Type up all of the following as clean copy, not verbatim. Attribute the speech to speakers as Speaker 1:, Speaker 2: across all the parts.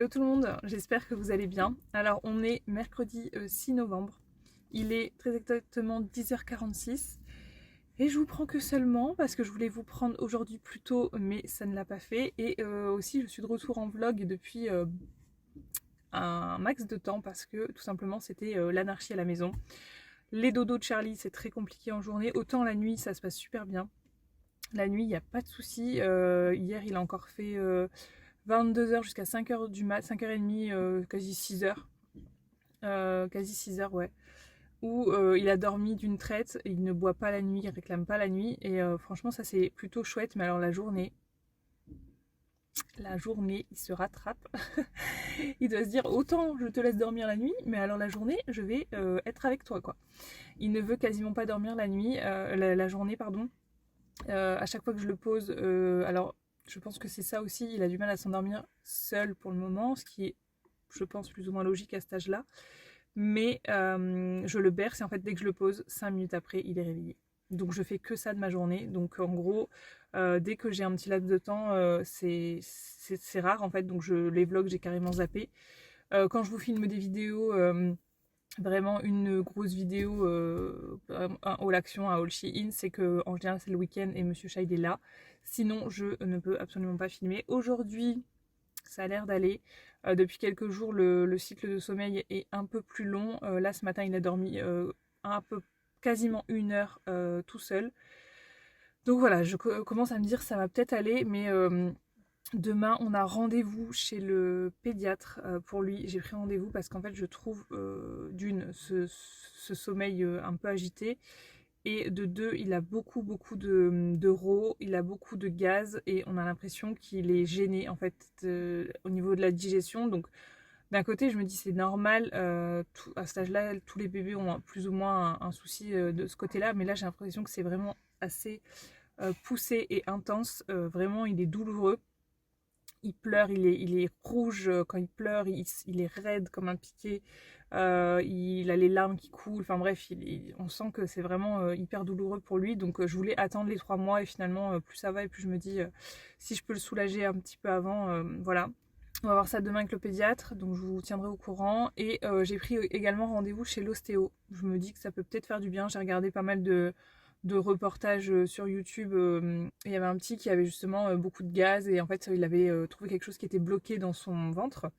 Speaker 1: Hello tout le monde, j'espère que vous allez bien. Alors on est mercredi 6 novembre, il est très exactement 10h46 et je vous prends que seulement parce que je voulais vous prendre aujourd'hui plus tôt mais ça ne l'a pas fait et aussi je suis de retour en vlog depuis un max de temps parce que tout simplement c'était l'anarchie à la maison. Les dodos de Charlie c'est très compliqué en journée, autant la nuit ça se passe super bien. La nuit il n'y a pas de souci, hier il a encore fait 22h jusqu'à 5h du mat, 5h30, quasi 6h. Quasi 6h, ouais. Où il a dormi d'une traite, il ne boit pas la nuit, il réclame pas la nuit. Et franchement, ça c'est plutôt chouette. Mais alors la journée, il se rattrape. Il doit se dire autant je te laisse dormir la nuit, mais alors la journée, je vais être avec toi, quoi. Il ne veut quasiment pas dormir la nuit, la journée, pardon. À chaque fois que je le pose, alors je pense que c'est ça aussi, il a du mal à s'endormir seul pour le moment, ce qui est, je pense, plus ou moins logique à cet âge-là. Mais je le berce et en fait, dès que je le pose, 5 minutes après, il est réveillé. Donc je fais que ça de ma journée. Donc en gros, dès que j'ai un petit laps de temps, c'est rare en fait. Donc les vlogs, j'ai carrément zappé. Quand je vous filme des vidéos, vraiment une grosse vidéo, un haul action, un haul Shein, c'est que en général c'est le week-end et Monsieur Shide est là. Sinon, je ne peux absolument pas filmer. Aujourd'hui, ça a l'air d'aller. Depuis quelques jours, le cycle de sommeil est un peu plus long. Là, ce matin, il a dormi un peu, quasiment 1 heure tout seul. Donc voilà, je commence à me dire ça va peut-être aller, mais demain, on a rendez-vous chez le pédiatre pour lui. J'ai pris rendez-vous parce qu'en fait, je trouve ce sommeil un peu agité. Et de deux, il a beaucoup de rots, il a beaucoup de gaz et on a l'impression qu'il est gêné en fait au niveau de la digestion. Donc d'un côté, je me dis c'est normal, à cet âge-là, tous les bébés ont plus ou moins un souci de ce côté-là, mais là j'ai l'impression que c'est vraiment assez poussé et intense. Vraiment, il est douloureux. Il pleure, il est rouge quand il pleure, il est raide comme un piquet, il a les larmes qui coulent, enfin bref, on sent que c'est vraiment hyper douloureux pour lui, donc je voulais attendre les 3 mois et finalement plus ça va et plus je me dis si je peux le soulager un petit peu avant, voilà. On va voir ça demain avec le pédiatre, donc je vous tiendrai au courant. Et j'ai pris également rendez-vous chez l'ostéo. Je me dis que ça peut peut-être faire du bien. J'ai regardé pas mal de reportages sur YouTube. Il y avait un petit qui avait justement beaucoup de gaz et en fait il avait trouvé quelque chose qui était bloqué dans son ventre.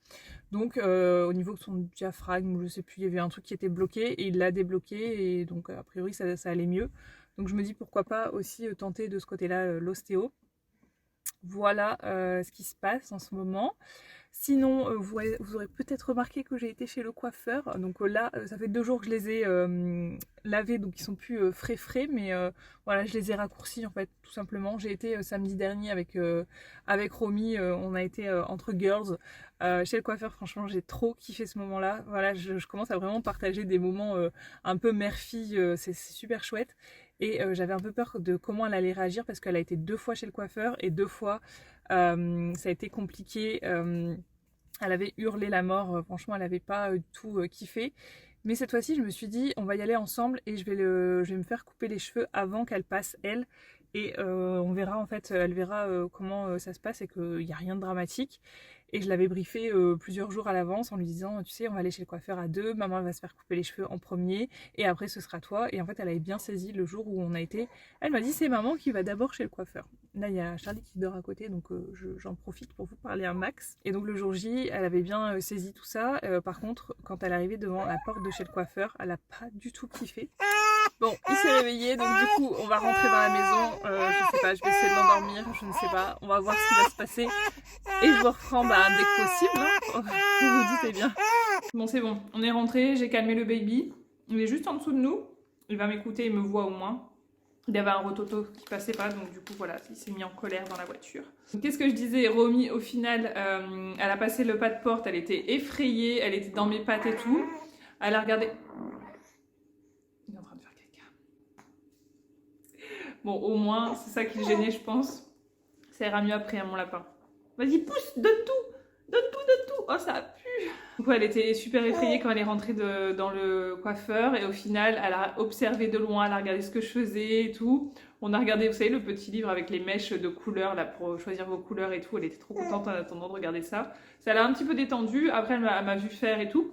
Speaker 1: Donc au niveau de son diaphragme, je sais plus, il y avait un truc qui était bloqué et il l'a débloqué et donc a priori ça allait mieux. Donc je me dis pourquoi pas aussi tenter de ce côté-là l'ostéo. Voilà ce qui se passe en ce moment. Sinon, vous aurez peut-être remarqué que j'ai été chez le coiffeur. Donc là, ça fait 2 jours que je les ai lavés, donc ils sont plus frais, mais voilà, je les ai raccourcis en fait, tout simplement. J'ai été samedi dernier avec Romy, on a été entre girls chez le coiffeur. Franchement, j'ai trop kiffé ce moment-là. Voilà, je commence à vraiment partager des moments un peu mère-fille, c'est super chouette. Et j'avais un peu peur de comment elle allait réagir parce qu'elle a été 2 fois chez le coiffeur et 2 fois ça a été compliqué. Elle avait hurlé la mort, franchement, elle n'avait pas du tout kiffé. Mais cette fois-ci, je me suis dit, on va y aller ensemble et je vais me faire couper les cheveux avant qu'elle passe, elle. Et on verra, en fait, elle verra comment ça se passe et qu'il n'y a rien de dramatique. Et je l'avais briefé plusieurs jours à l'avance en lui disant, tu sais, on va aller chez le coiffeur à deux, maman elle va se faire couper les cheveux en premier et après ce sera toi. Et en fait, elle avait bien saisi le jour où on a été. Elle m'a dit, c'est maman qui va d'abord chez le coiffeur. Là, il y a Charlie qui dort à côté, donc j'en profite pour vous parler un max. Et donc le jour J, elle avait bien saisi tout ça. Par contre, quand elle est arrivée devant la porte de chez le coiffeur, elle a pas du tout kiffé. Bon, il s'est réveillé, donc du coup, on va rentrer dans la maison. Je sais pas, je vais essayer de l'endormir, je ne sais pas. On va voir ce qui va se passer. Et je vous reprends dès que possible. Hein. Vous vous doutez bien. Bon, c'est bon, on est rentré, j'ai calmé le baby. Il est juste en dessous de nous. Il va m'écouter, il me voit au moins. Il y avait un rototo qui passait pas, donc du coup, voilà, il s'est mis en colère dans la voiture. Qu'est-ce que je disais, Romy, au final, elle a passé le pas de porte, elle était effrayée, elle était dans mes pattes et tout. Elle a regardé... Il est en train de faire caca. Bon, au moins, c'est ça qui le gênait, je pense. Ça ira mieux après, à mon lapin. Vas-y, pousse, donne tout. Donne tout, donne tout. Oh, ça a pu. Du coup, elle était super effrayée quand elle est rentrée dans le coiffeur. Et au final, elle a observé de loin, elle a regardé ce que je faisais et tout. On a regardé, vous savez, le petit livre avec les mèches de couleurs, là, pour choisir vos couleurs et tout. Elle était trop contente en attendant de regarder ça. Ça l'a un petit peu détendue. Après, elle m'a vu faire et tout.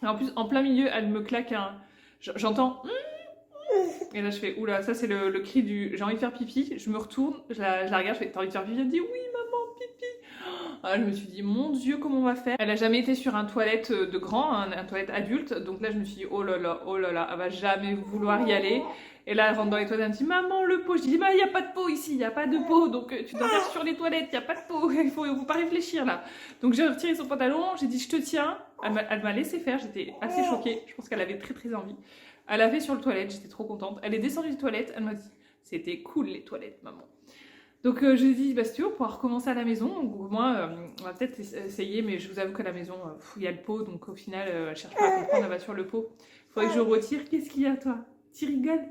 Speaker 1: Et en plus, en plein milieu, elle me claque un... J'entends... Et là, je fais, oula, ça c'est le cri du j'ai envie de faire pipi. Je me retourne, je la regarde, je fais, t'as envie de faire pipi? Elle me dit, oui, maman, pipi. Ah, je me suis dit, mon Dieu, comment on va faire? Elle a jamais été sur un toilette de grand, un toilette adulte. Donc là, je me suis dit, oh là là, elle va jamais vouloir y aller. Et là, elle rentre dans les toilettes, elle me dit, maman, le pot. Je dis, bah, il n'y a pas de pot ici, il n'y a pas de pot. Donc tu dois faire sur les toilettes, il n'y a pas de pot. Il faut pas réfléchir là. Donc j'ai retiré son pantalon, j'ai dit, je te tiens. Elle m'a laissé faire, j'étais assez choquée. Je pense qu'elle avait très très envie. Elle a fait sur le toilette, j'étais trop contente. Elle est descendue des toilettes, elle m'a dit, c'était cool les toilettes, maman. Donc je lui ai dit, bah si tu veux, on pourra recommencer à la maison. Donc, moi, on va peut-être essayer, mais je vous avoue qu'à la maison, il y a le pot, donc au final, elle cherche pas à comprendre, elle va sur le pot. Il faudrait que je retire. Qu'est-ce qu'il y a, toi? Tu rigoles?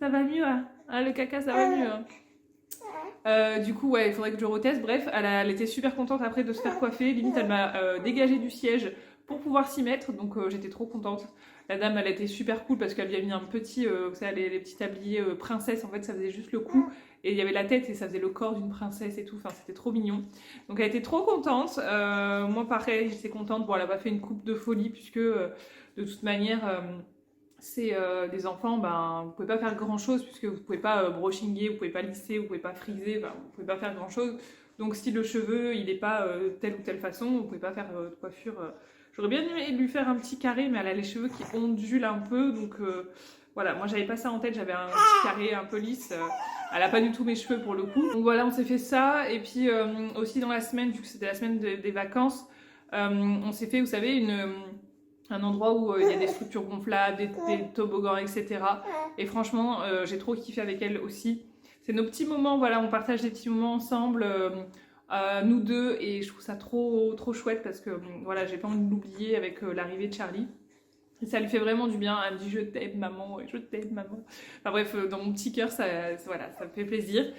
Speaker 1: Ça va mieux, hein? Ah, le caca, ça va mieux, hein? Du coup, ouais, il faudrait que je reteste. Bref, elle était super contente après de se faire coiffer. Limite, elle m'a dégagé du siège pour pouvoir s'y mettre, donc j'étais trop contente. La dame, elle était super cool parce qu'elle lui a mis un petit, vous savez, les petits tabliers princesse, en fait, ça faisait juste le cou. Et il y avait la tête et ça faisait le corps d'une princesse et tout, enfin c'était trop mignon. Donc elle était trop contente, moi pareil, j'étais contente. Bon, elle a pas fait une coupe de folie puisque de toute manière... c'est des enfants, ben, vous pouvez pas faire grand chose puisque vous pouvez pas brushinguer, vous pouvez pas lisser, vous pouvez pas friser, ben, vous pouvez pas faire grand chose. Donc si le cheveu il est pas telle ou telle façon, vous pouvez pas faire de coiffure. J'aurais bien aimé lui faire un petit carré, mais elle a les cheveux qui ondulent un peu, donc voilà, moi j'avais pas ça en tête, j'avais un petit carré un peu lisse. Elle a pas du tout mes cheveux pour le coup. Donc voilà, on s'est fait ça, et puis aussi dans la semaine, vu que c'était la semaine des vacances, on s'est fait, vous savez, un endroit où il y a des structures gonflables, des toboggans, etc. Et franchement, j'ai trop kiffé avec elle aussi. C'est nos petits moments, voilà, on partage des petits moments ensemble, nous deux, et je trouve ça trop, trop chouette parce que voilà, j'ai pas envie de l'oublier avec l'arrivée de Charlie. Et ça lui fait vraiment du bien. Elle me dit je t'aime maman, je t'aime maman. Enfin bref, dans mon petit cœur, voilà, ça me fait plaisir.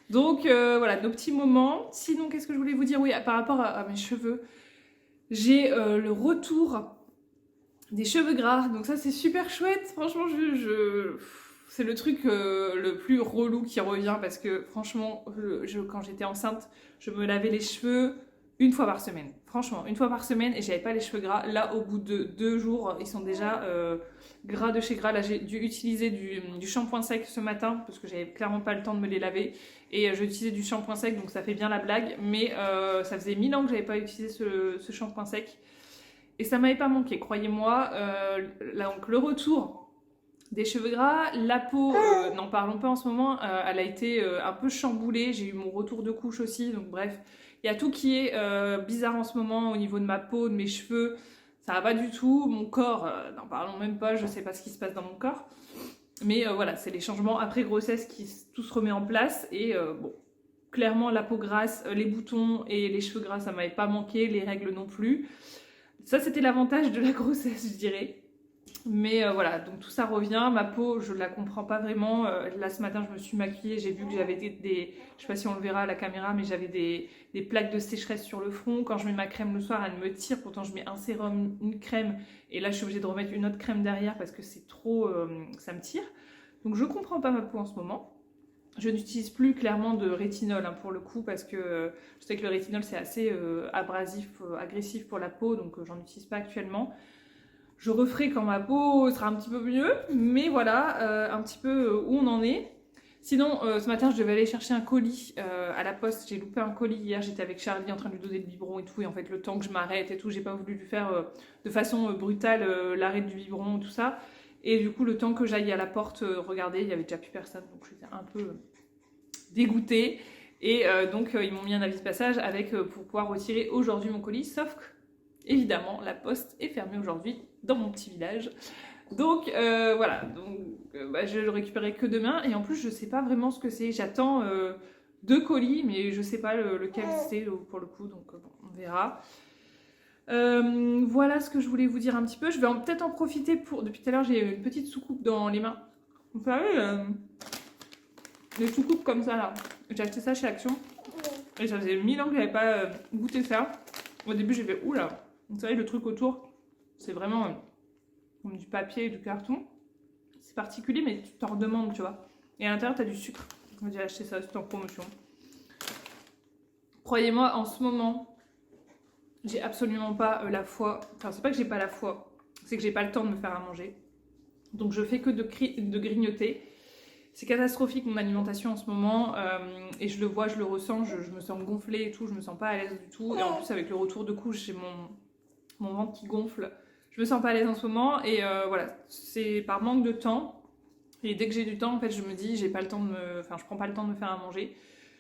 Speaker 1: Donc voilà, nos petits moments. Sinon, qu'est-ce que je voulais vous dire? Oui, par rapport à mes cheveux, j'ai le retour des cheveux gras, donc ça c'est super chouette. Franchement, c'est le truc le plus relou qui revient parce que franchement, quand j'étais enceinte, je me lavais les cheveux une fois par semaine. Franchement, une fois par semaine et j'avais pas les cheveux gras. Là, au bout de 2 jours, ils sont déjà gras de chez gras. Là, j'ai dû utiliser du shampoing sec ce matin parce que j'avais clairement pas le temps de me les laver. Et j'ai utilisé du shampoing sec, donc ça fait bien la blague. Mais ça faisait 1000 ans que j'avais pas utilisé ce shampoing sec. Et ça m'avait pas manqué, croyez-moi. Donc le retour des cheveux gras, la peau, n'en parlons pas en ce moment, elle a été un peu chamboulée. J'ai eu mon retour de couche aussi, donc bref. Il y a tout qui est bizarre en ce moment au niveau de ma peau, de mes cheveux. Ça va pas du tout. Mon corps, n'en parlons même pas, je sais pas ce qui se passe dans mon corps. Mais voilà, c'est les changements après grossesse qui tout se remet en place. Et bon, clairement la peau grasse, les boutons et les cheveux gras, ça m'avait pas manqué, les règles non plus. Ça, c'était l'avantage de la grossesse, je dirais. Mais voilà, donc tout ça revient. Ma peau, je la comprends pas vraiment. Là, ce matin, je me suis maquillée. J'ai vu que j'avais je sais pas si on le verra à la caméra, mais j'avais des plaques de sécheresse sur le front. Quand je mets ma crème le soir, elle me tire. Pourtant, je mets un sérum, une crème. Et là, je suis obligée de remettre une autre crème derrière parce que c'est trop... ça me tire. Donc, je comprends pas ma peau en ce moment. Je n'utilise plus clairement de rétinol pour le coup parce que je sais que le rétinol c'est assez abrasif, agressif pour la peau, donc j'en utilise pas actuellement. Je referai quand ma peau sera un petit peu mieux, mais voilà un petit peu où on en est. Sinon, ce matin je devais aller chercher un colis à la poste, j'ai loupé un colis hier, j'étais avec Charlie en train de lui donner le biberon et tout, et en fait le temps que je m'arrête et tout, j'ai pas voulu lui faire de façon brutale l'arrêt du biberon, tout ça. Et du coup, le temps que j'aille à la porte regarder, il n'y avait déjà plus personne. Donc, j'étais un peu dégoûtée. Et donc, ils m'ont mis un avis de passage pour pouvoir retirer aujourd'hui mon colis. Sauf que, évidemment, la poste est fermée aujourd'hui dans mon petit village. Donc, voilà. Donc, je le récupérerai que demain. Et en plus, je ne sais pas vraiment ce que c'est. J'attends 2 colis, mais je ne sais pas lequel c'est pour le coup. Donc, bon, on verra. Voilà ce que je voulais vous dire un petit peu. Je vais peut-être en profiter pour... Depuis tout à l'heure, j'ai une petite soucoupe dans les mains. Vous savez, des soucoupes comme ça, là. J'ai acheté ça chez Action. Et ça faisait 1000 ans que j'avais pas goûté ça. Au début, j'ai fait, oula. Vous savez, le truc autour, c'est vraiment comme du papier et du carton. C'est particulier, mais tu t'en redemandes, tu vois. Et à l'intérieur, tu as du sucre. J'ai acheté ça, c'était en promotion. Croyez-moi, en ce moment, j'ai absolument pas la foi. Enfin, c'est pas que j'ai pas la foi, c'est que j'ai pas le temps de me faire à manger. Donc je fais que de grignoter. C'est catastrophique mon alimentation en ce moment. Et je le vois, je le ressens, je me sens gonflée et tout, je me sens pas à l'aise du tout. Et en plus, avec le retour de couche, j'ai mon ventre qui gonfle. Je me sens pas à l'aise en ce moment. Et voilà, c'est par manque de temps. Et dès que j'ai du temps, en fait, je me dis, j'ai pas le temps de me... Enfin, je prends pas le temps de me faire à manger.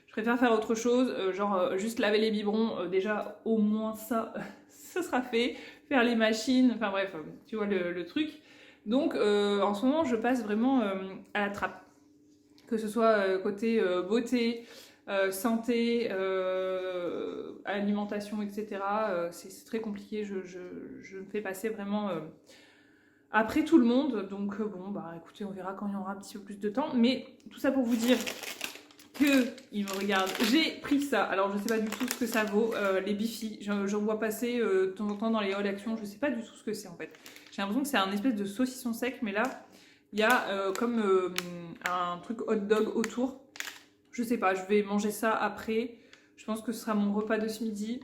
Speaker 1: Je préfère faire autre chose, genre juste laver les biberons, déjà au moins ça, ce sera fait. Faire les machines, enfin bref, tu vois le truc. Donc en ce moment, je passe vraiment à la trappe. Que ce soit côté beauté, santé, alimentation, etc. C'est très compliqué, je me fais passer vraiment... après tout le monde, donc bon, bah écoutez, on verra quand il y aura un petit peu plus de temps. Mais tout ça pour vous dire que, il me regarde, j'ai pris ça. Alors je sais pas du tout ce que ça vaut, les Bifi, j'en vois passer de temps en temps dans les halls d'action, je sais pas du tout ce que c'est en fait. J'ai l'impression que c'est un espèce de saucisson sec, mais là, il y a comme un truc hot dog autour. Je sais pas, je vais manger ça après. Je pense que ce sera mon repas de ce midi.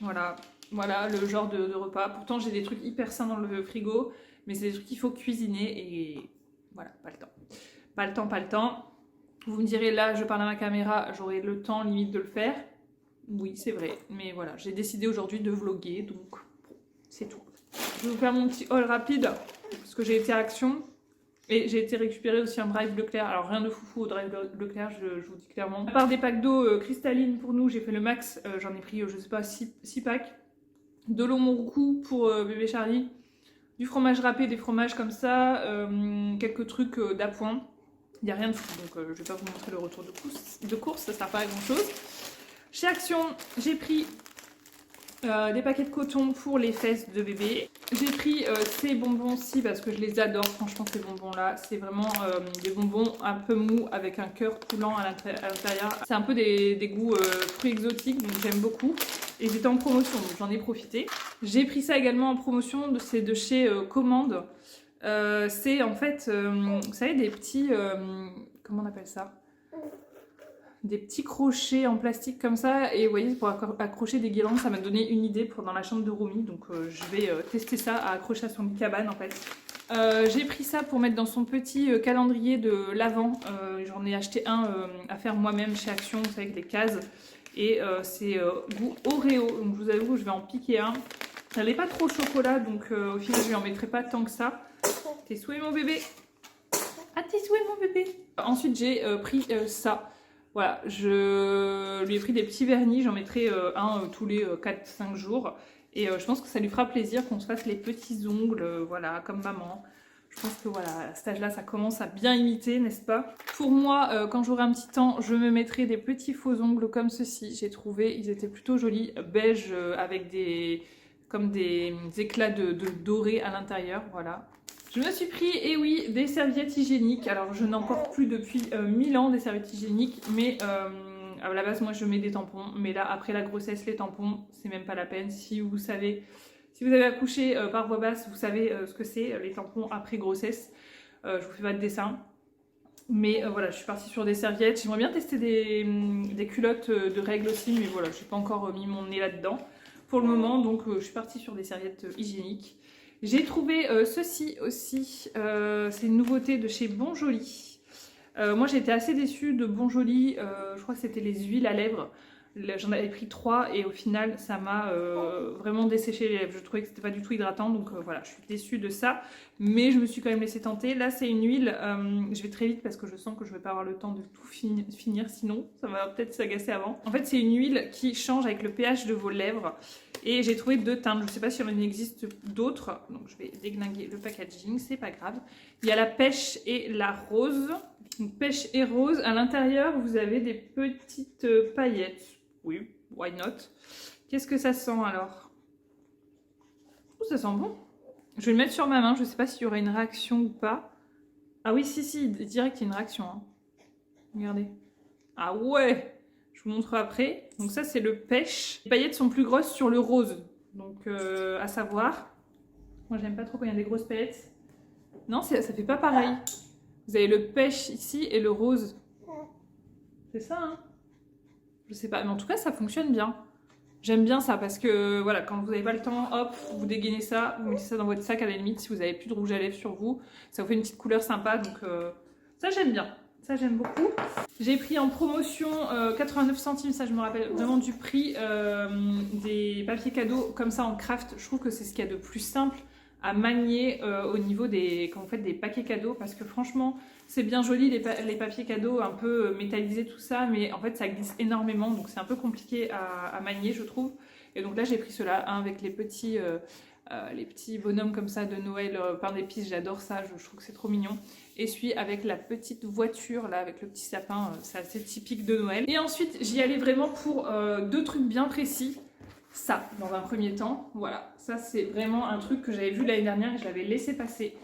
Speaker 1: Voilà, voilà le genre de repas. Pourtant j'ai des trucs hyper sains dans le frigo, mais c'est des trucs qu'il faut cuisiner et voilà, pas le temps. Pas le temps, pas le temps. Vous me direz, là, je parle à ma caméra, j'aurai le temps limite de le faire. Oui, c'est vrai. Mais voilà, j'ai décidé aujourd'hui de vlogger, donc bon, c'est tout. Je vais vous faire mon petit haul rapide, parce que j'ai été à Action. Et j'ai été récupérer aussi un drive Leclerc. Alors rien de foufou au drive Leclerc, je vous dis clairement. À part des packs d'eau cristalline pour nous, j'ai fait le max. J'en ai pris, je sais pas, 6 packs. De l'eau Monroucou pour bébé Charlie. Du fromage râpé, des fromages comme ça. Quelques trucs d'appoint. Il n'y a rien de fou, donc je ne vais pas vous montrer le retour de course, ça ne sert pas à grand chose. Chez Action, j'ai pris des paquets de coton pour les fesses de bébé. J'ai pris ces bonbons-ci parce que je les adore, franchement ces bonbons-là. C'est vraiment des bonbons un peu mous avec un cœur coulant à l'intérieur. C'est un peu des goûts fruits exotiques, donc j'aime beaucoup. Et j'étais en promotion, donc j'en ai profité. J'ai pris ça également en promotion, c'est de chez Commande. C'est en fait, vous savez, des petits, comment on appelle ça? Des petits crochets en plastique comme ça, et vous voyez, pour accrocher des guirlandes, ça m'a donné une idée pour dans la chambre de Romy, donc je vais tester ça à accrocher à son cabane en fait. J'ai pris ça pour mettre dans son petit calendrier de l'Avent, j'en ai acheté un à faire moi-même chez Action, vous savez, avec les cases, et c'est goût Oreo, donc je vous avoue que je vais en piquer un. Elle n'est pas trop chocolat, donc au final je lui en mettrai pas tant que ça. Tes souhaits mon bébé. Ah tes souhaits mon bébé. Ensuite j'ai pris ça. Voilà, je lui ai pris des petits vernis, j'en mettrai un tous les 4-5 jours. Et je pense que ça lui fera plaisir qu'on se fasse les petits ongles, voilà, comme maman. Je pense que voilà, à cet âge-là, ça commence à bien imiter, n'est-ce pas? Pour moi, quand j'aurai un petit temps, je me mettrai des petits faux ongles comme ceci. J'ai trouvé, ils étaient plutôt jolis, beige avec comme des éclats de doré à l'intérieur, voilà. Je me suis pris, et oui, des serviettes hygiéniques. Alors, je n'en porte plus depuis 1000 ans des serviettes hygiéniques, mais à la base, moi, je mets des tampons. Mais là, après la grossesse, les tampons, c'est même pas la peine. Si vous savez, si vous avez accouché par voie basse, vous savez ce que c'est, les tampons après grossesse. Je vous fais pas de dessin. Mais voilà, je suis partie sur des serviettes. J'aimerais bien tester des culottes de règles aussi, mais voilà, je n'ai pas encore mis mon nez là-dedans pour le moment. Donc, je suis partie sur des serviettes hygiéniques. J'ai trouvé ceci aussi, c'est une nouveauté de chez Bonjoli. Moi j'étais assez déçue de Bonjoli, je crois que c'était les huiles à lèvres. J'en avais pris 3 et au final ça m'a vraiment desséché les lèvres. Je trouvais que c'était pas du tout hydratant, donc voilà, je suis déçue de ça. Mais je me suis quand même laissée tenter. Là c'est une huile, je vais très vite parce que je sens que je vais pas avoir le temps de tout finir, sinon ça va peut-être s'agacer avant. En fait c'est une huile qui change avec le pH de vos lèvres. Et j'ai trouvé 2 teintes, je ne sais pas s'il en existe d'autres, donc je vais déglinguer le packaging, c'est pas grave. Il y a la pêche et la rose. Donc, pêche et rose, à l'intérieur vous avez des petites paillettes. Oui, why not? Qu'est-ce que ça sent alors? Oh, ça sent bon. Je vais le mettre sur ma main, je ne sais pas s'il y aura une réaction ou pas. Ah oui, si, direct il y a une réaction. Hein. Regardez. Ah ouais! Je vous montre après. Donc ça c'est le pêche. Les paillettes sont plus grosses sur le rose. Donc à savoir. Moi j'aime pas trop quand il y a des grosses paillettes. Non, ça fait pas pareil. Vous avez le pêche ici et le rose. C'est ça, hein? Je sais pas, mais en tout cas, ça fonctionne bien. J'aime bien ça parce que voilà, quand vous n'avez pas le temps, hop, vous dégainez ça, vous mettez ça dans votre sac à la limite si vous n'avez plus de rouge à lèvres sur vous. Ça vous fait une petite couleur sympa, donc ça j'aime bien. Ça j'aime beaucoup. J'ai pris en promotion 89 centimes, ça je me rappelle vraiment du prix, des papiers cadeaux comme ça en craft. Je trouve que c'est ce qu'il y a de plus simple à manier au niveau des, quand vous faites des paquets cadeaux, parce que franchement c'est bien joli les papiers cadeaux un peu métallisés tout ça, mais en fait ça glisse énormément, donc c'est un peu compliqué à manier je trouve. Et donc là j'ai pris ceux-là, un avec les petits bonhommes comme ça de Noël peints d'épices, j'adore ça, je trouve que c'est trop mignon. Et celui avec la petite voiture là, avec le petit sapin, c'est assez typique de Noël. Et ensuite j'y allais vraiment pour deux trucs bien précis. Ça, dans un premier temps, voilà, ça c'est vraiment un truc que j'avais vu l'année dernière et je l'avais laissé passer.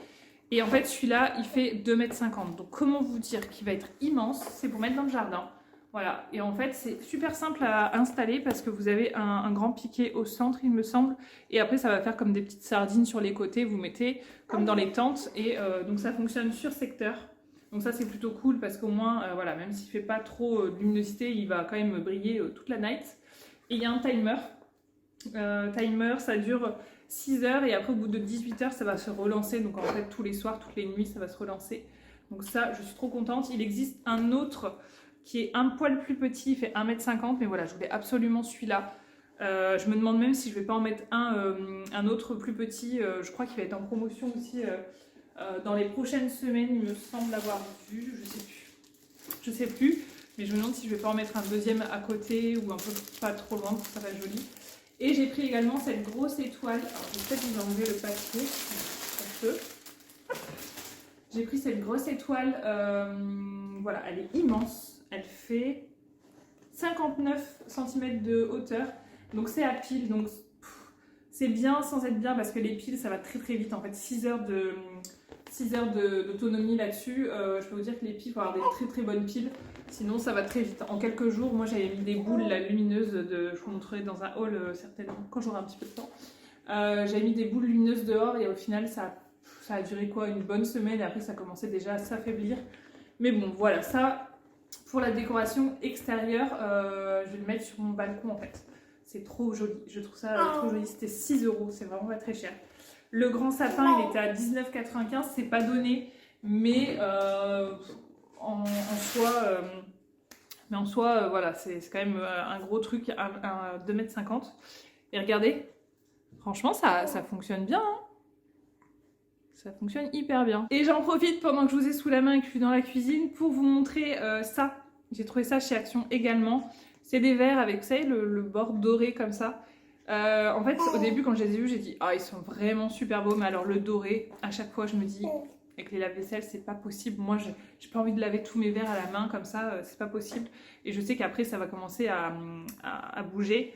Speaker 1: Et en fait celui-là il fait 2,50 m, donc comment vous dire qu'il va être immense, c'est pour mettre dans le jardin. Voilà, et en fait c'est super simple à installer parce que vous avez un grand piquet au centre il me semble, et après ça va faire comme des petites sardines sur les côtés, vous mettez comme dans les tentes, et donc ça fonctionne sur secteur. Donc ça c'est plutôt cool parce qu'au moins, voilà, même s'il ne fait pas trop de luminosité, il va quand même briller toute la night. Et il y a un timer. Ça dure 6 heures et après au bout de 18 heures ça va se relancer, donc en fait tous les soirs, toutes les nuits ça va se relancer, donc ça je suis trop contente. Il existe un autre qui est un poil plus petit, il fait 1,50 m, mais voilà je voulais absolument celui-là. Je me demande même si je vais pas en mettre un autre plus petit, je crois qu'il va être en promotion aussi dans les prochaines semaines, il me semble l'avoir vu, je sais plus, mais je me demande si je vais pas en mettre un deuxième à côté ou un peu pas trop loin pour que ça fasse joli. Et j'ai pris également cette grosse étoile. Alors, je vais peut-être vous enlever le papier. J'ai pris cette grosse étoile. Voilà, elle est immense. Elle fait 59 cm de hauteur. Donc c'est à pile. Donc c'est bien sans être bien parce que les piles, ça va très très vite. En fait, 6 heures d'autonomie là-dessus. Je peux vous dire que les piles, il faut avoir des très très bonnes piles. Sinon ça va très vite. En quelques jours, moi j'avais mis des boules lumineuses, je vous montrerai dans un haul certainement, quand j'aurai un petit peu de temps. J'avais mis des boules lumineuses dehors et au final ça a duré quoi, une bonne semaine, et après ça commençait déjà à s'affaiblir. Mais bon voilà, ça pour la décoration extérieure, je vais le mettre sur mon balcon en fait. C'est trop joli, je trouve ça trop joli. C'était 6 €, c'est vraiment pas très cher. Le grand sapin il était à 19,95 €, c'est pas donné, mais en soi, voilà, c'est quand même un gros truc, un 2,50 m. Et regardez, franchement, ça fonctionne bien. Hein, ça fonctionne hyper bien. Et j'en profite pendant que je vous ai sous la main et que je suis dans la cuisine pour vous montrer ça. J'ai trouvé ça chez Action également. C'est des verres avec, vous savez, le bord doré comme ça. En fait, au début, quand je les ai vus, j'ai dit « Ah, ils sont vraiment super beaux ». Mais alors, le doré, à chaque fois, je me dis... Avec les lave-vaisselle, c'est pas possible. Moi, j'ai pas envie de laver tous mes verres à la main comme ça, c'est pas possible. Et je sais qu'après, ça va commencer à bouger.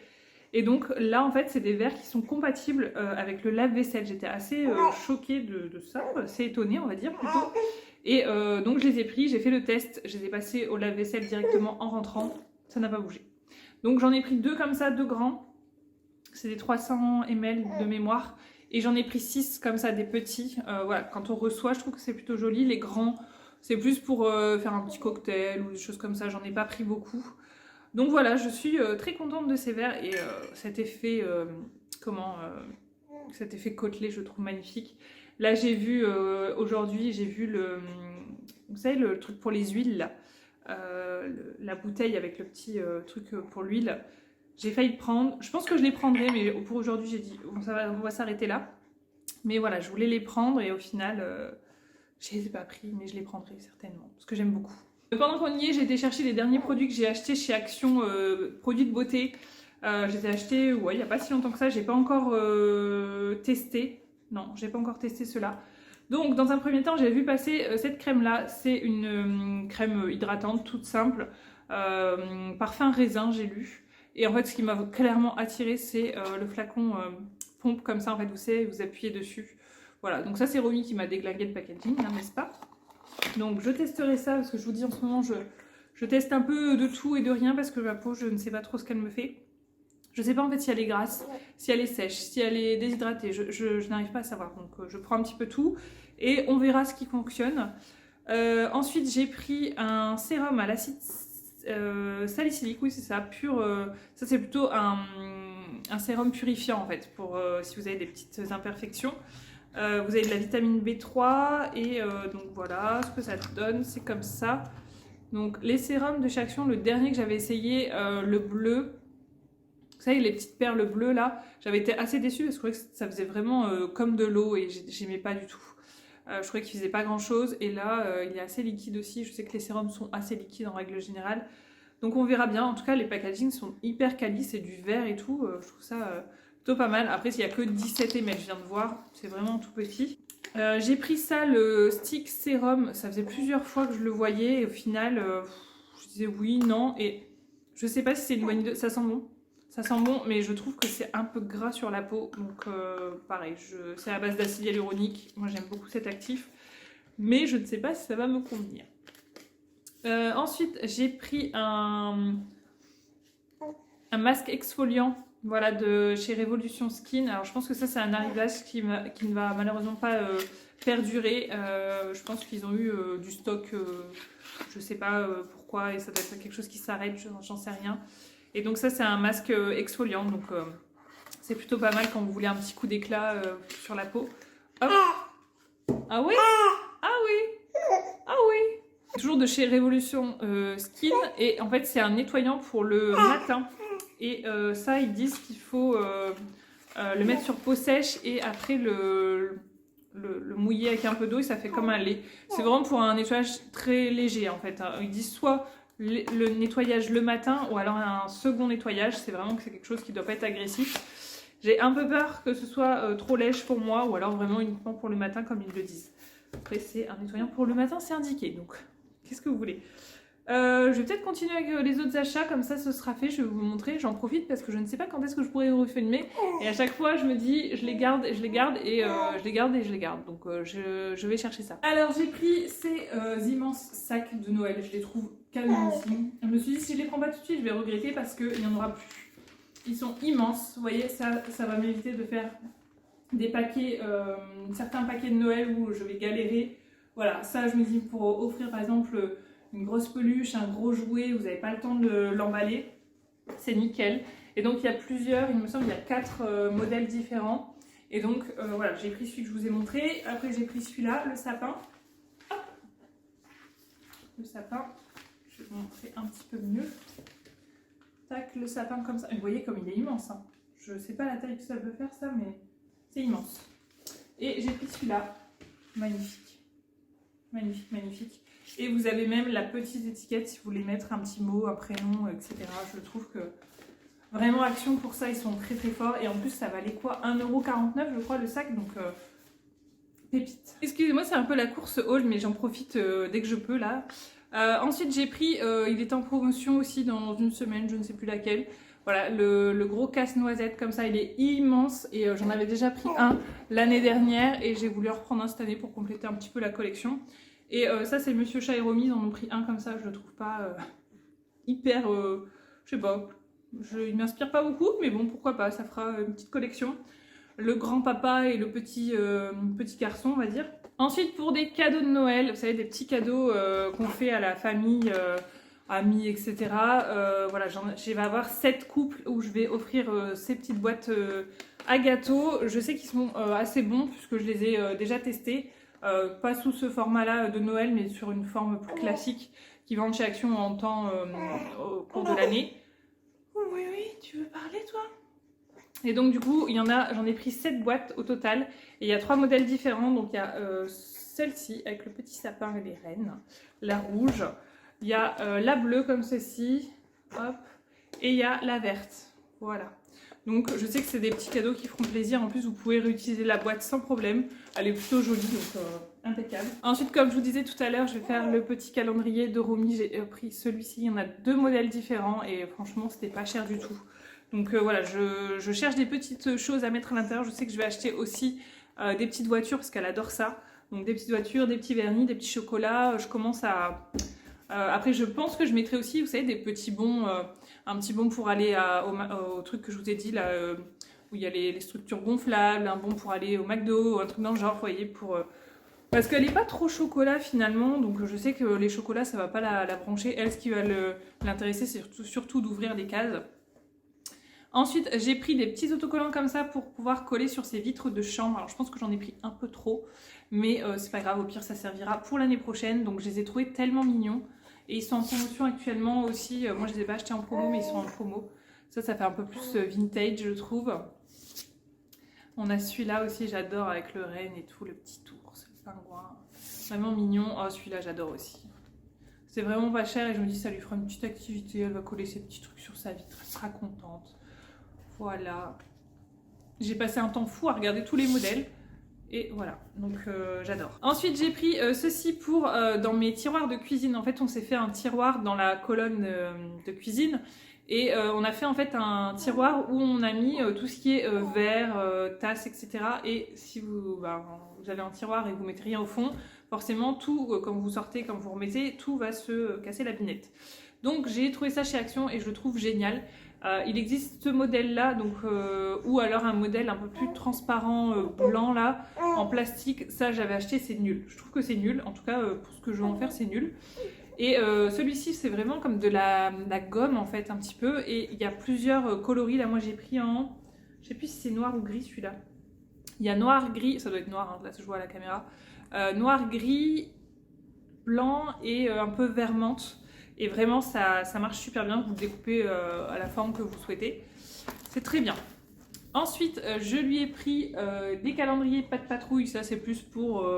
Speaker 1: Et donc là, en fait, c'est des verres qui sont compatibles avec le lave-vaisselle. J'étais assez choquée de ça, assez étonnée, on va dire plutôt. Et donc, je les ai pris, j'ai fait le test, je les ai passés au lave-vaisselle directement en rentrant. Ça n'a pas bougé. Donc, j'en ai pris deux comme ça, deux grands. C'est des 300 ml de mémoire. Et j'en ai pris 6 comme ça, des petits. Voilà, quand on reçoit, je trouve que c'est plutôt joli. Les grands, c'est plus pour faire un petit cocktail ou des choses comme ça. J'en ai pas pris beaucoup. Donc voilà, je suis très contente de ces verres. Et cet effet, cet effet côtelé, je trouve magnifique. Là, j'ai vu, aujourd'hui, j'ai vu vous savez, le truc pour les huiles, là. La bouteille avec le petit truc pour l'huile. J'ai failli le prendre, je pense que je les prendrai, mais pour aujourd'hui j'ai dit bon, on va s'arrêter là. Mais voilà, je voulais les prendre et au final, je les ai pas pris, mais je les prendrai certainement, parce que j'aime beaucoup. Pendant qu'on y est, j'ai été chercher les derniers produits que j'ai achetés chez Action, produits de beauté. Je les ai achetés, ouais, il n'y a pas si longtemps que ça, j'ai pas encore testé. Non, j'ai pas encore testé ceux-là. Donc dans un premier temps, j'ai vu passer cette crème-là, c'est une crème hydratante toute simple, parfum raisin, j'ai lu. Et en fait, ce qui m'a clairement attiré, c'est le flacon pompe comme ça. En fait, vous savez, vous appuyez dessus. Voilà, donc ça, c'est Romy qui m'a déglingué le packaging, hein, n'est-ce pas? Donc, je testerai ça parce que je vous dis en ce moment, je teste un peu de tout et de rien parce que ma peau, je ne sais pas trop ce qu'elle me fait. Je ne sais pas en fait si elle est grasse, si elle est sèche, si elle est déshydratée. Je n'arrive pas à savoir. Donc, je prends un petit peu tout et on verra ce qui fonctionne. Ensuite, j'ai pris un sérum à l'acide salicylique, oui c'est ça, pur. Ça c'est plutôt un sérum purifiant en fait, pour si vous avez des petites imperfections. Vous avez de la vitamine B3 et donc voilà ce que ça donne, c'est comme ça. Donc les sérums de chez Action, le dernier que j'avais essayé, le bleu, vous savez les petites perles bleues là, j'avais été assez déçue parce que je trouvais que ça faisait vraiment comme de l'eau et j'aimais pas du tout. Je trouvais qu'il faisait pas grand chose et là il est assez liquide aussi, je sais que les sérums sont assez liquides en règle générale. Donc on verra bien, en tout cas les packagings sont hyper quali, c'est du verre et tout, je trouve ça plutôt pas mal. Après il n'y a que 17 ml, je viens de voir, c'est vraiment tout petit. J'ai pris ça, le stick sérum, ça faisait plusieurs fois que je le voyais et au final je disais oui, non et je sais pas si c'est une bonne idée, ça sent bon. Ça sent bon mais je trouve que c'est un peu gras sur la peau donc pareil, c'est à base d'acide hyaluronique, moi j'aime beaucoup cet actif mais je ne sais pas si ça va me convenir. Ensuite j'ai pris un masque exfoliant. Voilà, de chez Revolution Skin. Alors je pense que ça c'est un arrivage qui ne va malheureusement pas perdurer. Je pense qu'ils ont eu du stock, je sais pas pourquoi, et ça doit être quelque chose qui s'arrête, j'en sais rien. Et donc ça c'est un masque exfoliant, donc c'est plutôt pas mal quand vous voulez un petit coup d'éclat sur la peau. Hop. Ah oui? Ah oui? Ah oui? Toujours de chez Revolution Skin, et en fait c'est un nettoyant pour le matin. Et ça, ils disent qu'il faut le mettre sur peau sèche et après le mouiller avec un peu d'eau et ça fait comme un lait. C'est vraiment pour un nettoyage très léger en fait. Ils disent soit le nettoyage le matin ou alors un second nettoyage. C'est vraiment que c'est quelque chose qui ne doit pas être agressif. J'ai un peu peur que ce soit trop lèche pour moi ou alors vraiment uniquement pour le matin comme ils le disent. Après, c'est un nettoyant pour le matin, c'est indiqué. Donc, qu'est-ce que vous voulez? Je vais peut-être continuer avec les autres achats, comme ça ce sera fait, je vais vous montrer, j'en profite parce que je ne sais pas quand est-ce que je pourrai vous refilmer et à chaque fois je me dis je les garde et je les garde et je les garde et je les garde, donc je vais chercher ça. Alors j'ai pris ces immenses sacs de Noël, je les trouve calmissimes. Je me suis dit si je les prends pas tout de suite je vais regretter parce qu'il n'y en aura plus. Ils sont immenses, vous voyez, ça va m'éviter de faire des paquets, certains paquets de Noël où je vais galérer. Voilà, ça je me dis pour offrir par exemple une grosse peluche, un gros jouet, vous n'avez pas le temps de l'emballer, c'est nickel. Et donc il y a plusieurs, il me semble qu'il y a 4 modèles différents. Et donc voilà, j'ai pris celui que je vous ai montré, après j'ai pris celui-là, le sapin. Hop. Le sapin, je vais vous montrer un petit peu mieux. Tac, le sapin comme ça, vous voyez comme il est immense, hein. Je ne sais pas la taille que ça peut faire ça, mais c'est immense. Et j'ai pris celui-là, magnifique, magnifique, magnifique. Et vous avez même la petite étiquette si vous voulez mettre un petit mot, un prénom, etc. Je trouve que vraiment Action pour ça, ils sont très très forts. Et en plus, ça valait quoi? 1,49 € je crois le sac, donc pépite. Excusez-moi, c'est un peu la course haul, mais j'en profite dès que je peux là. Ensuite, j'ai pris, il est en promotion aussi dans une semaine, je ne sais plus laquelle. Voilà, le gros casse-noisette comme ça, il est immense et j'en avais déjà pris un l'année dernière et j'ai voulu en reprendre un cette année pour compléter un petit peu la collection. Et ça c'est Monsieur Chat et Romy, ils en ont pris un comme ça, je le trouve pas hyper, je sais pas, il m'inspire pas beaucoup, mais bon pourquoi pas, ça fera une petite collection. Le grand papa et le petit garçon on va dire. Ensuite pour des cadeaux de Noël, vous savez des petits cadeaux qu'on fait à la famille, amis etc. Voilà, je vais avoir 7 couples où je vais offrir ces petites boîtes à gâteaux. Je sais qu'ils sont assez bons puisque je les ai déjà testés. Pas sous ce format-là de Noël, mais sur une forme plus classique qui vendent chez Action en temps au cours de l'année. Oui, oui, tu veux parler toi? Et donc du coup, j'en ai pris 7 boîtes au total. Et il y a 3 modèles différents. Donc il y a celle-ci avec le petit sapin et les rennes, la rouge. Il y a la bleue comme ceci, hop, et il y a la verte. Voilà. Donc je sais que c'est des petits cadeaux qui feront plaisir. En plus vous pouvez réutiliser la boîte sans problème. Elle est plutôt jolie, donc impeccable. Ensuite comme je vous disais tout à l'heure, je vais faire le petit calendrier de Romy. J'ai pris celui-ci, il y en a 2 modèles différents et franchement c'était pas cher du tout. Donc voilà, je cherche des petites choses à mettre à l'intérieur. Je sais que je vais acheter aussi des petites voitures parce qu'elle adore ça. Donc des petites voitures, des petits vernis, des petits chocolats. Je commence à... après je pense que je mettrai aussi, vous savez, des petits bons... un petit bon pour aller au truc que je vous ai dit là, où il y a les structures gonflables, un bon pour aller au McDo, un truc dans le genre, vous voyez, pour Parce qu'elle n'est pas trop chocolat finalement, donc je sais que les chocolats ça va pas la brancher. Elle, ce qui va l'intéresser, c'est surtout d'ouvrir les cases. Ensuite, j'ai pris des petits autocollants comme ça pour pouvoir coller sur ces vitres de chambre. Alors je pense que j'en ai pris un peu trop, mais c'est pas grave, au pire ça servira pour l'année prochaine. Donc je les ai trouvés tellement mignons. Et ils sont en promotion actuellement aussi. Moi je les ai pas achetés en promo, mais ils sont en promo. Ça fait un peu plus vintage, je trouve. On a celui-là aussi, j'adore, avec le renne et tout, le petit ours, le pingouin. Vraiment mignon. Oh, celui-là, j'adore aussi. C'est vraiment pas cher et je me dis, ça lui fera une petite activité. Elle va coller ses petits trucs sur sa vitre. Elle sera contente. Voilà. J'ai passé un temps fou à regarder tous les modèles. Et voilà, donc j'adore. Ensuite, j'ai pris ceci pour dans mes tiroirs de cuisine. En fait, on s'est fait un tiroir dans la colonne de cuisine. Et on a fait en fait un tiroir où on a mis tout ce qui est verre, tasses, etc. Et si vous avez un tiroir et vous mettez rien au fond, forcément tout, quand vous sortez, quand vous remettez, tout va se casser la binette. Donc j'ai trouvé ça chez Action et je le trouve génial. Il existe ce modèle là, donc, ou alors un modèle un peu plus transparent, blanc là, en plastique. Ça j'avais acheté, c'est nul. Je trouve que c'est nul, en tout cas pour ce que je veux en faire c'est nul. Et celui-ci c'est vraiment comme de la gomme en fait un petit peu. Et il y a plusieurs coloris, là moi j'ai pris en, je sais plus si c'est noir ou gris celui-là. Il y a noir, gris, ça doit être noir, hein, là je vois à la caméra. Noir, gris, blanc et un peu vert menthe. Et vraiment, ça marche super bien. Vous le découpez à la forme que vous souhaitez. C'est très bien. Ensuite, je lui ai pris des calendriers pas de patrouille. Ça, c'est plus pour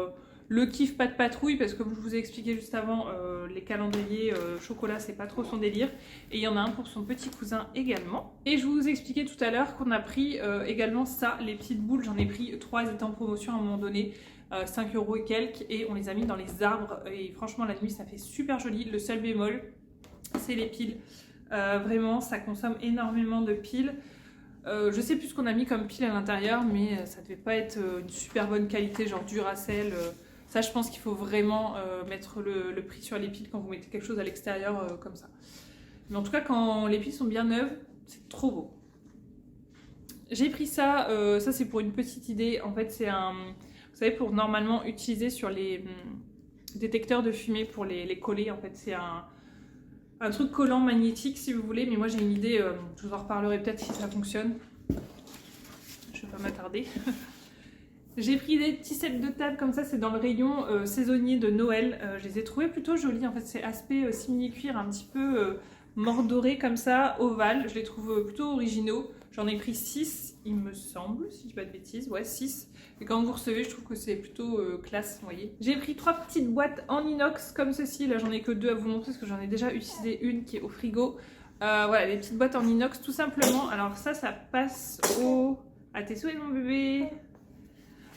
Speaker 1: le kiff pas de patrouille. Parce que comme je vous ai expliqué juste avant, les calendriers chocolat, c'est pas trop son délire. Et il y en a un pour son petit cousin également. Et je vous ai expliqué tout à l'heure qu'on a pris également ça, les petites boules. J'en ai pris 3, elles étaient en promotion à un moment donné. 5 € et quelques, et on les a mis dans les arbres et franchement la nuit ça fait super joli. Le seul bémol c'est les piles, vraiment ça consomme énormément de piles. Je sais plus ce qu'on a mis comme pile à l'intérieur, mais ça devait pas être une super bonne qualité, genre Duracell. Ça je pense qu'il faut vraiment mettre le prix sur les piles quand vous mettez quelque chose à l'extérieur comme ça. Mais en tout cas quand les piles sont bien neuves, c'est trop beau. J'ai pris ça, ça c'est pour une petite idée, en fait c'est un... Vous savez, pour normalement utiliser sur les détecteurs de fumée pour les coller, en fait, c'est un truc collant magnétique si vous voulez, mais moi j'ai une idée, je vous en reparlerai peut-être si ça fonctionne. Je vais pas m'attarder. J'ai pris des petits sets de table comme ça, c'est dans le rayon saisonnier de Noël. Je les ai trouvés plutôt jolis, en fait, c'est aspect simili-cuir, un petit peu mordoré comme ça, ovale. Je les trouve plutôt originaux. J'en ai pris 6, il me semble, si je dis pas de bêtises. Ouais, 6. Et quand vous recevez, je trouve que c'est plutôt classe, vous voyez. J'ai pris 3 petites boîtes en inox comme ceci. Là, j'en ai que 2 à vous montrer parce que j'en ai déjà utilisé une qui est au frigo. Voilà, les petites boîtes en inox, tout simplement. Alors ça passe à tes souhaits, mon bébé.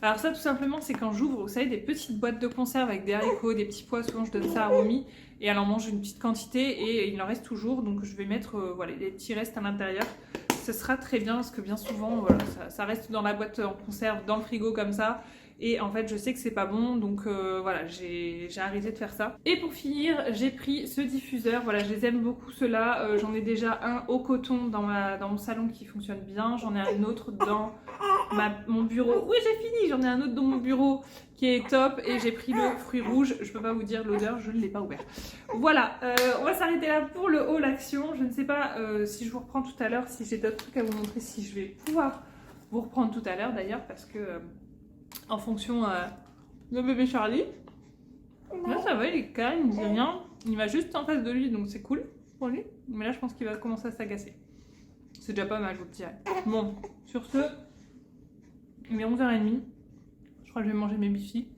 Speaker 1: Alors ça, tout simplement, c'est quand j'ouvre, vous savez, des petites boîtes de conserve avec des haricots, des petits pois. Souvent, je donne ça à Romy et elle en mange une petite quantité et il en reste toujours. Donc, je vais mettre voilà, les petits restes à l'intérieur. Ce sera très bien parce que bien souvent, voilà, ça reste dans la boîte en conserve, dans le frigo comme ça. Et en fait, je sais que c'est pas bon, donc voilà, j'ai arrêté de faire ça. Et pour finir, j'ai pris ce diffuseur. Voilà, je les aime beaucoup ceux-là. J'en ai déjà un au coton dans mon salon qui fonctionne bien. J'en ai un autre dans mon bureau. Oui, j'ai fini. J'en ai un autre dans mon bureau qui est top. Et j'ai pris le fruit rouge. Je peux pas vous dire l'odeur, je ne l'ai pas ouvert. Voilà, on va s'arrêter là pour le haul action. Je ne sais pas si je vous reprends tout à l'heure, si j'ai d'autres trucs à vous montrer, si je vais pouvoir vous reprendre tout à l'heure d'ailleurs, parce que en fonction de bébé Charlie, là ça va, il est calme, il ne dit rien. Il va juste en face de lui, donc c'est cool pour lui. Mais là, je pense qu'il va commencer à s'agacer. C'est déjà pas mal, je vous le dirais. Bon, sur ce, il est 11h30. Je crois que je vais manger mes bifis.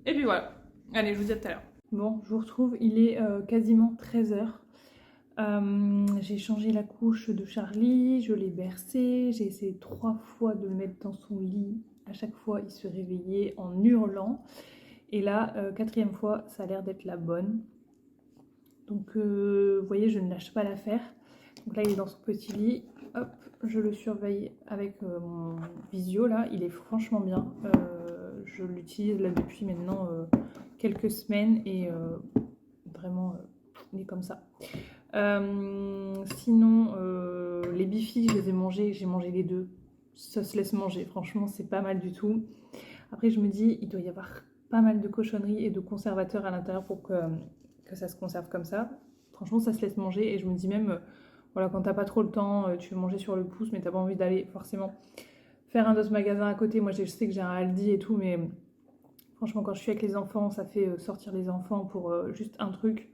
Speaker 1: Et puis voilà. Allez, je vous dis à tout à l'heure. Bon, je vous retrouve, il est quasiment 13h. J'ai changé la couche de Charlie, je l'ai bercé, j'ai essayé 3 fois de le mettre dans son lit. À chaque fois, il se réveillait en hurlant. Et là, 4e fois, ça a l'air d'être la bonne. Donc, vous voyez, je ne lâche pas l'affaire. Donc là, il est dans son petit lit. Hop, je le surveille avec mon visio. Là, il est franchement bien. Je l'utilise là depuis maintenant quelques semaines. Et vraiment, il est comme ça. Sinon, les bifis, je les ai mangés. J'ai mangé les 2. Ça se laisse manger. Franchement, c'est pas mal du tout. Après, je me dis, il doit y avoir
Speaker 2: pas mal de cochonneries et de conservateurs à l'intérieur pour que ça se conserve comme ça. Franchement, ça se laisse manger et je me dis même, voilà, quand t'as pas trop le temps, tu veux manger sur le pouce, mais t'as pas envie d'aller forcément faire un autre magasin à côté. Moi, je sais que j'ai un Aldi et tout, mais franchement, quand je suis avec les enfants, ça fait sortir les enfants pour juste un truc.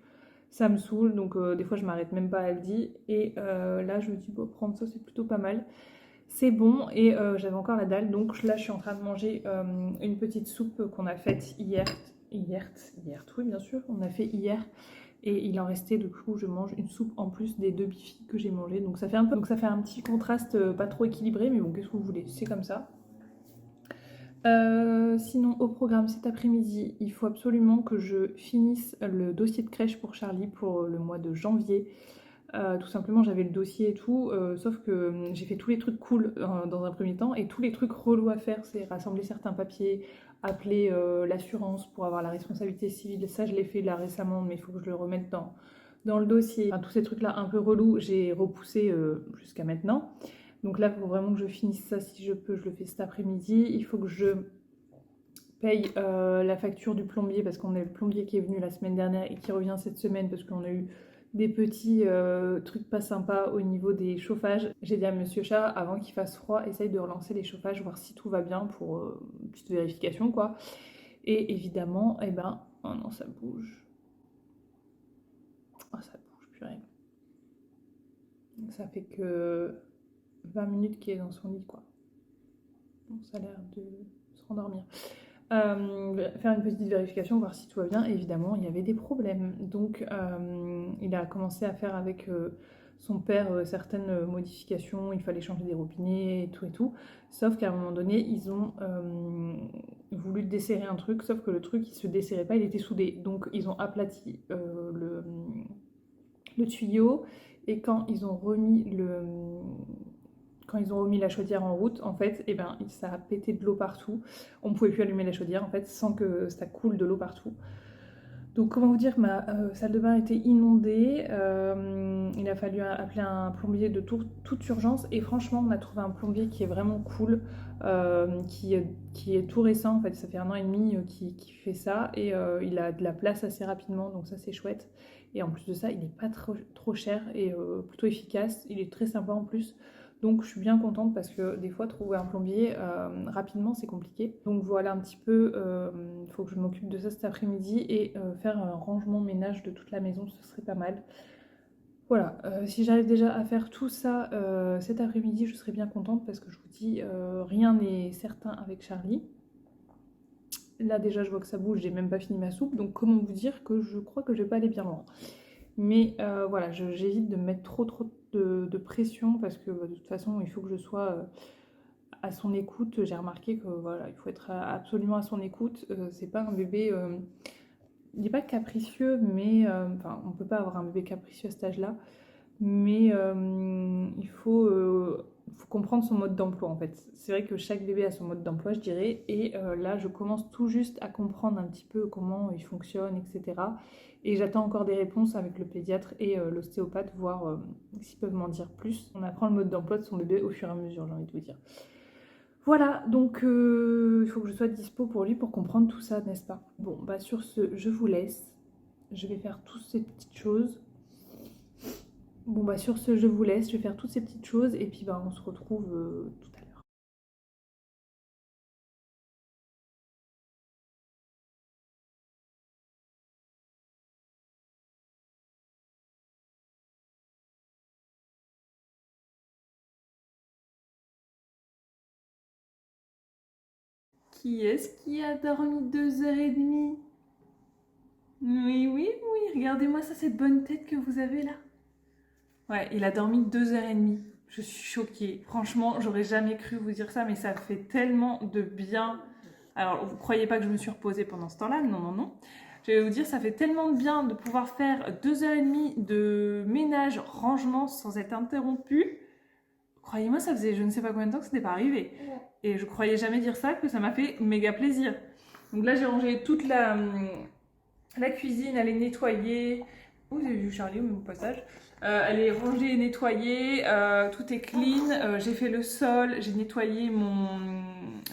Speaker 2: Ça me saoule, donc des fois, je m'arrête même pas à Aldi. Et là, je me dis, bon, prendre ça, c'est plutôt pas mal. C'est bon, et j'avais encore la dalle, donc là, je suis en train de manger une petite soupe qu'on a faite hier. Hier, oui, bien sûr, on a fait hier. Et il en restait, du coup, je mange une soupe en plus des 2 bifis que j'ai mangé. Donc ça fait un petit contraste pas trop équilibré, mais bon, qu'est-ce que vous voulez, c'est comme ça. Sinon, au programme cet après-midi, il faut absolument que je finisse le dossier de crèche pour Charlie pour le mois de janvier. Tout simplement, j'avais le dossier et tout, sauf que j'ai fait tous les trucs cool dans un premier temps, et tous les trucs relous à faire, c'est rassembler certains papiers, appeler l'assurance pour avoir la responsabilité civile. Ça, je l'ai fait là récemment, mais il faut que je le remette dans le dossier. Enfin, tous ces trucs-là un peu relous, j'ai repoussé jusqu'à maintenant. Donc là, il faut vraiment que je finisse ça. Si je peux, je le fais cet après-midi. Il faut que je paye la facture du plombier, parce qu'on a le plombier qui est venu la semaine dernière et qui revient cette semaine, parce qu'on a eu des petits trucs pas sympas au niveau des chauffages. J'ai dit à Monsieur Chat, avant qu'il fasse froid, essaye de relancer les chauffages, voir si tout va bien pour une petite vérification, quoi. Et évidemment, eh ben, oh non, ça bouge. Oh, ça bouge, purée. Donc ça fait que 20 minutes qu'il est dans son lit, quoi. Donc ça a l'air de se rendormir. Faire une petite vérification, voir si tout va bien. Évidemment, il y avait des problèmes. Donc, il a commencé à faire avec son père certaines modifications. Il fallait changer des robinets et tout et tout. Sauf qu'à un moment donné, ils ont voulu desserrer un truc, sauf que le truc, il se desserrait pas, il était soudé. Donc, ils ont aplati le tuyau. Et quand ils ont remis la chaudière en route, en fait, eh ben, ça a pété de l'eau partout. On ne pouvait plus allumer la chaudière, en fait, sans que ça coule de l'eau partout. Donc, comment vous dire, ma salle de bain était inondée. Il a fallu appeler un plombier de toute urgence. Et franchement, on a trouvé un plombier qui est vraiment cool, qui est tout récent. En fait, ça fait 1 an et demi qu'il fait ça. Et il a de la place assez rapidement, donc ça, c'est chouette. Et en plus de ça, il n'est pas trop cher et plutôt efficace. Il est très sympa en plus. Donc je suis bien contente, parce que des fois trouver un plombier rapidement c'est compliqué. Donc voilà un petit peu, il faut que je m'occupe de ça cet après-midi, et faire un rangement ménage de toute la maison, ce serait pas mal. Voilà, si j'arrive déjà à faire tout ça cet après-midi, je serais bien contente, parce que je vous dis, rien n'est certain avec Charlie. Là déjà je vois que ça bouge, j'ai même pas fini ma soupe, donc comment vous dire que je crois que je vais pas aller bien loin. Mais voilà, j'évite de me mettre trop de pression, parce que de toute façon il faut que je sois à son écoute. J'ai remarqué que voilà, il faut être absolument à son écoute. C'est pas un bébé, il n'est pas capricieux, mais enfin on peut pas avoir un bébé capricieux à cet âge-là, mais il faut comprendre son mode d'emploi en fait. C'est vrai que chaque bébé a son mode d'emploi, je dirais, et là je commence tout juste à comprendre un petit peu comment il fonctionne, etc. Et j'attends encore des réponses avec le pédiatre et l'ostéopathe, voir s'ils peuvent m'en dire plus. On apprend le mode d'emploi de son bébé au fur et à mesure, j'ai envie de vous dire. Voilà, donc il faut que je sois dispo pour lui pour comprendre tout ça, n'est-ce pas? Bon, bah sur ce, je vous laisse. Je vais faire toutes ces petites choses. Bon, bah sur ce, je vous laisse. Je vais faire toutes ces petites choses, et puis bah on se retrouve tout à l'heure. Qui est-ce qui a dormi 2 h 30? Oui, oui, oui, regardez-moi ça, cette bonne tête que vous avez là. Ouais, il a dormi 2 h 30. Je suis choquée. Franchement, j'aurais jamais cru vous dire ça, mais ça fait tellement de bien. Alors, vous croyez pas que je me suis reposée pendant ce temps-là? Non, non, non. Je vais vous dire, ça fait tellement de bien de pouvoir faire 2 h 30 de ménage, rangement sans être interrompu. Croyez-moi, ça faisait je ne sais pas combien de temps que ce n'était pas arrivé. Et je croyais jamais dire ça, que ça m'a fait méga plaisir. Donc là, j'ai rangé toute la cuisine, elle est nettoyée. Vous avez vu Charlie au passage. Elle est rangée et nettoyée, tout est clean. J'ai fait le sol, j'ai nettoyé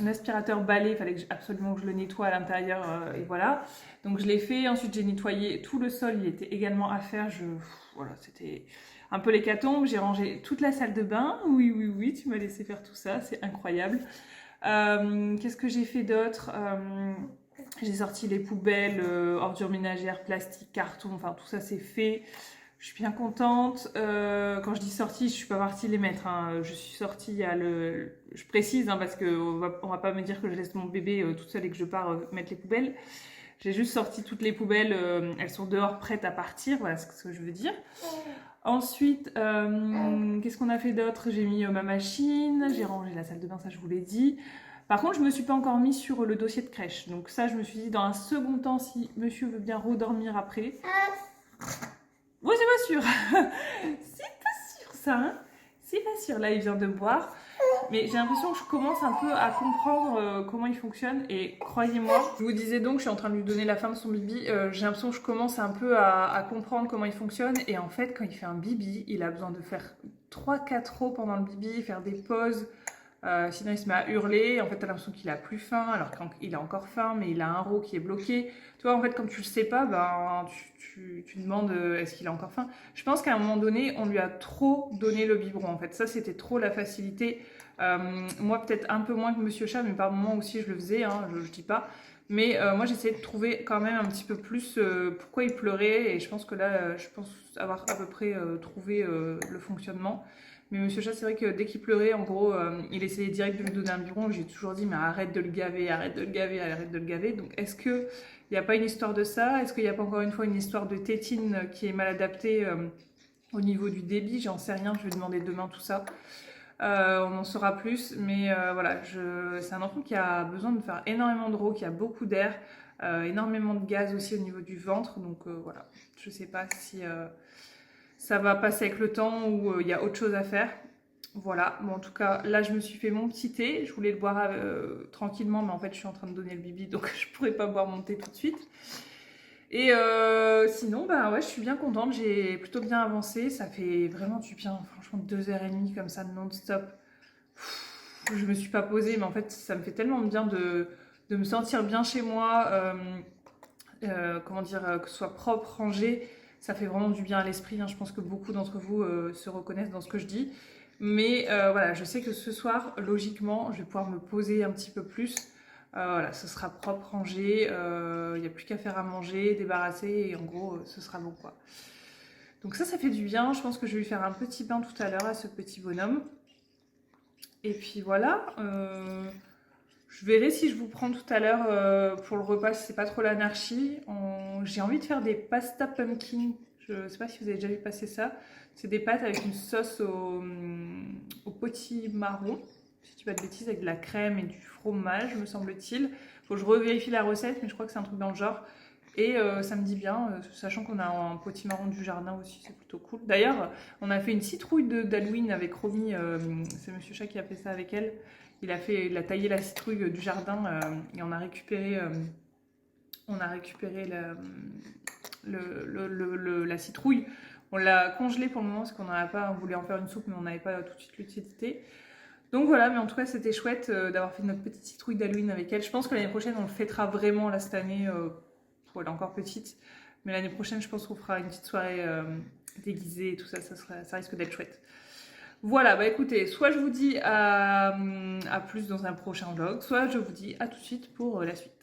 Speaker 1: un aspirateur balai, il fallait absolument que je le nettoie à l'intérieur et voilà. Donc je l'ai fait, ensuite j'ai nettoyé tout le sol, il était également à faire, voilà, c'était un peu l'hécatombe. J'ai rangé toute la salle de bain, oui, tu m'as laissé faire tout ça, c'est incroyable. Qu'est-ce que j'ai fait d'autre? J'ai sorti les poubelles, ordures ménagères, plastique, carton, enfin tout ça c'est fait. Je suis bien contente. Quand je dis sortie, je suis pas partie les mettre, hein. Je suis sortie, il y a je précise, hein, parce qu'on va pas me dire que je laisse mon bébé toute seule et que je pars mettre les poubelles. J'ai juste sorti toutes les poubelles, elles sont dehors prêtes à partir, voilà ce que je veux dire. Ensuite, qu'est-ce qu'on a fait d'autre? J'ai mis ma machine, j'ai rangé la salle de bain, ça je vous l'ai dit. Par contre, je me suis pas encore mis sur le dossier de crèche. Donc ça, je me suis dit, dans un second temps, si monsieur veut bien redormir après... Oui, c'est pas sûr. C'est pas sûr ça, hein. C'est pas sûr. Là, il vient de boire. Mais j'ai l'impression que je commence un peu à comprendre comment il fonctionne. Et croyez-moi, je vous disais donc, je suis en train de lui donner la fin de son bibi. J'ai l'impression que je commence un peu à comprendre comment il fonctionne. Et en fait, quand il fait un bibi, il a besoin de faire 3-4 rows pendant le bibi, faire des pauses. Sinon il se met à hurler, en fait t'as l'impression qu'il a plus faim alors qu'il a encore faim mais il a un row qui est bloqué. Tu vois en fait comme tu le sais pas, ben, tu demandes est-ce qu'il a encore faim. Je pense qu'à un moment donné on lui a trop donné le biberon en fait, ça c'était trop la facilité. Moi peut-être un peu moins que Monsieur Chat mais par moments aussi je le faisais, hein, je dis pas. Mais moi j'essayais de trouver quand même un petit peu plus pourquoi il pleurait et je pense que là je pense avoir à peu près trouvé le fonctionnement. Mais Monsieur Chat, c'est vrai que dès qu'il pleurait, en gros, il essayait direct de lui donner un biberon. J'ai toujours dit, mais arrête de le gaver, arrête de le gaver, arrête de le gaver. Donc, est-ce qu'il n'y a pas une histoire de ça? Est-ce qu'il n'y a pas encore une fois une histoire de tétine qui est mal adaptée au niveau du débit? J'en sais rien, je vais demander demain tout ça. On en saura plus. Mais voilà, c'est un enfant qui a besoin de faire énormément de row, qui a beaucoup d'air, énormément de gaz aussi au niveau du ventre. Donc voilà, je ne sais pas si... ça va passer avec le temps ou il y a autre chose à faire. Voilà, bon en tout cas, là je me suis fait mon petit thé. Je voulais le boire tranquillement, mais en fait je suis en train de donner le bibi, donc je pourrais pas boire mon thé tout de suite. Et sinon, bah ouais, je suis bien contente, j'ai plutôt bien avancé. Ça fait vraiment du bien, franchement 2h30 comme ça non-stop. Je me suis pas posée, mais en fait ça me fait tellement de bien de me sentir bien chez moi. Comment dire, que ce soit propre, rangé. Ça fait vraiment du bien à l'esprit, hein. Je pense que beaucoup d'entre vous se reconnaissent dans ce que je dis. Mais voilà, je sais que ce soir, logiquement, je vais pouvoir me poser un petit peu plus. Voilà, ce sera propre, rangé, il n'y a plus qu'à faire à manger, débarrasser, et en gros, ce sera bon, quoi. Donc ça fait du bien. Je pense que je vais lui faire un petit bain tout à l'heure à ce petit bonhomme. Et puis voilà, je verrai si je vous prends tout à l'heure pour le repas, si c'est pas trop l'anarchie. J'ai envie de faire des pasta pumpkin. Je sais pas si vous avez déjà vu passer ça. C'est des pâtes avec une sauce au potimarron, si je dis pas de bêtises, avec de la crème et du fromage, me semble-t-il. Faut que je revérifie la recette, mais je crois que c'est un truc dans le genre. Et ça me dit bien, sachant qu'on a un potimarron du jardin aussi, c'est plutôt cool. D'ailleurs, on a fait une citrouille d'Halloween avec Romy, c'est Monsieur Chat qui a fait ça avec elle. Il a taillé la citrouille du jardin et on a récupéré la citrouille. On l'a congelée pour le moment parce qu'on n'en a pas, on voulait en faire une soupe mais on n'avait pas tout de suite l'utilité. Donc voilà, mais en tout cas c'était chouette d'avoir fait notre petite citrouille d'Halloween avec elle. Je pense que l'année prochaine on le fêtera vraiment là cette année. Elle est encore petite, mais l'année prochaine je pense qu'on fera une petite soirée déguisée et tout ça, ça risque d'être chouette. Voilà, bah écoutez, soit je vous dis à plus dans un prochain vlog, soit je vous dis à tout de suite pour la suite.